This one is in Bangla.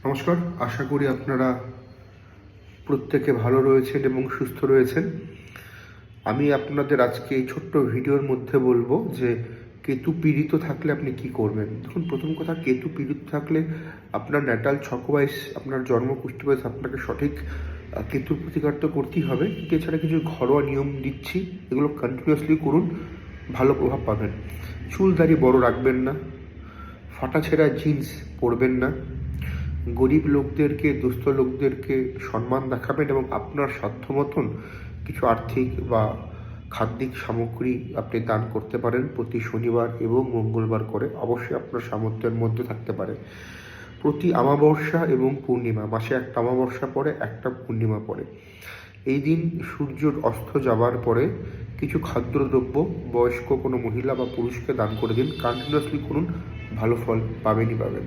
নমস্কার, আশা করি আপনারা প্রত্যেকে ভালো রয়েছেন এবং সুস্থ রয়েছেন। আমি আপনাদের আজকে এই ছোট্ট ভিডিওর মধ্যে বলবো যে কেতু পীড়িত থাকলে আপনি কি করবেন। দেখুন, প্রথম কথা, কেতু পীড়িত থাকলে আপনার ন্যাটাল ছক ওয়াইজ, আপনার জন্ম কুষ্টি ওয়াইজ আপনাকে সঠিক কেতুর প্রতিকার তো করতেই হবে। এছাড়া কিছু ঘরোয়া নিয়ম দিচ্ছি, এগুলো কন্টিনিউয়াসলি করুন, ভালো প্রভাব পাবেন। চুল দাড়ি বড় রাখবেন না, ফাটা ছেঁড়া জিন্স পরবেন না, গরিব লোকদেরকে, দুস্থ লোকদেরকে সম্মান দেখাবেন এবং আপনার সাধ্য মতন কিছু আর্থিক বা খাদ্যিক সামগ্রী আপনি দান করতে পারেন প্রতি শনিবার এবং মঙ্গলবার করে। অবশ্যই আপনার সামর্থ্যের মধ্যে থাকতে পারে। প্রতি অমাবস্যা এবং পূর্ণিমা, মাসে একটা অমাবস্যা পড়ে, একটা পূর্ণিমা পড়ে, এই দিন সূর্যর অস্ত যাবার পরে কিছু খাদ্যদ্রব্য বয়স্ক কোনো মহিলা বা পুরুষকে দান করে দিন। কন্টিনিউয়াসলি করুন, ভালো ফল পাবেনই পাবেন।